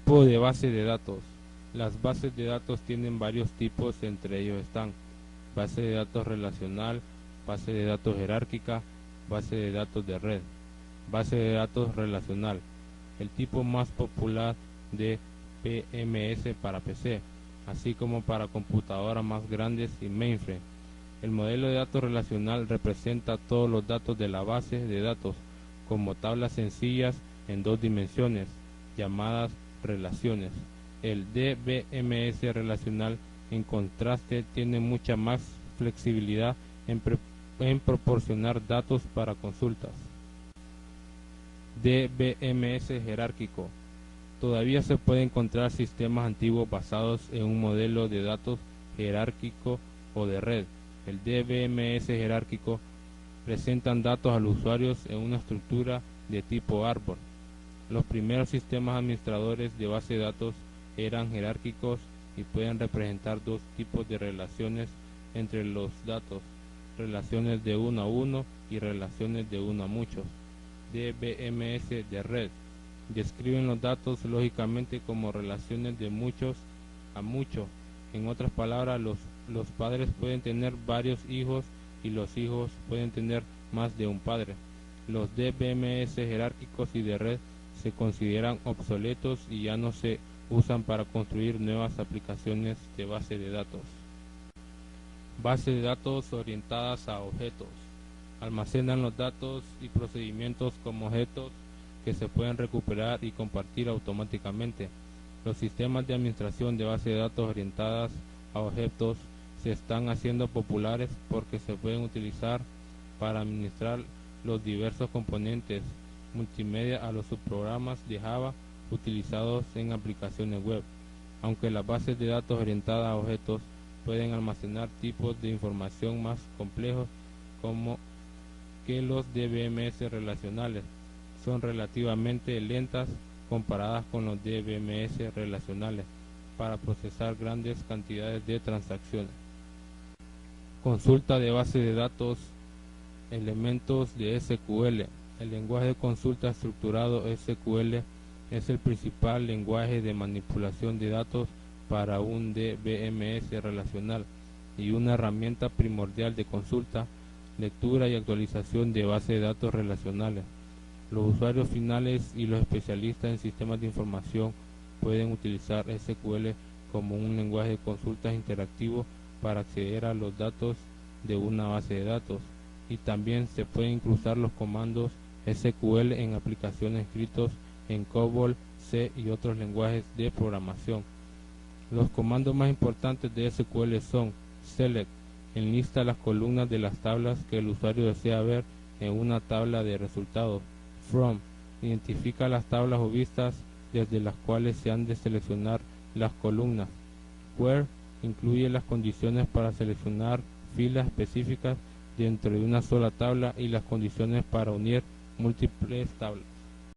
Tipo de base de datos. Las bases de datos tienen varios tipos, entre ellos están base de datos relacional, base de datos jerárquica, base de datos de red. Base de datos relacional. El tipo más popular de PMS para PC, así como para computadoras más grandes y mainframe. El modelo de datos relacional representa todos los datos de la base de datos como tablas sencillas en dos dimensiones, llamadas relaciones. El DBMS relacional, en contraste, tiene mucha más flexibilidad en proporcionar datos para consultas. DBMS jerárquico. Todavía se puede encontrar sistemas antiguos basados en un modelo de datos jerárquico o de red. El DBMS jerárquico presentan datos a los usuarios en una estructura de tipo árbol. Los primeros sistemas administradores de base de datos eran jerárquicos y pueden representar dos tipos de relaciones entre los datos: relaciones de uno a uno y relaciones de uno a muchos. DBMS de red describen los datos lógicamente como relaciones de muchos a muchos. En otras palabras, los padres pueden tener varios hijos y los hijos pueden tener más de un padre. Los DBMS jerárquicos y de red se consideran obsoletos y ya no se usan para construir nuevas aplicaciones de base de datos. Base de datos orientadas a objetos. Almacenan los datos y procedimientos como objetos que se pueden recuperar y compartir automáticamente. Los sistemas de administración de base de datos orientadas a objetos se están haciendo populares porque se pueden utilizar para administrar los diversos componentes multimedia a los subprogramas de Java utilizados en aplicaciones web. Aunque las bases de datos orientadas a objetos pueden almacenar tipos de información más complejos como que los DBMS relacionales, son relativamente lentas comparadas con los DBMS relacionales para procesar grandes cantidades de transacciones. Consulta de base de datos. Elementos de SQL. El lenguaje de consulta estructurado SQL es el principal lenguaje de manipulación de datos para un DBMS relacional y una herramienta primordial de consulta, lectura y actualización de bases de datos relacionales. Los usuarios finales y los especialistas en sistemas de información pueden utilizar SQL como un lenguaje de consultas interactivo para acceder a los datos de una base de datos, y también se pueden cruzar los comandos SQL en aplicaciones escritos en COBOL, C y otros lenguajes de programación. Los comandos más importantes de SQL son select, enlista las columnas de las tablas que el usuario desea ver en una tabla de resultados; from, identifica las tablas o vistas desde las cuales se han de seleccionar las columnas; where, incluye las condiciones para seleccionar filas específicas dentro de una sola tabla y las condiciones para unir múltiples tablas.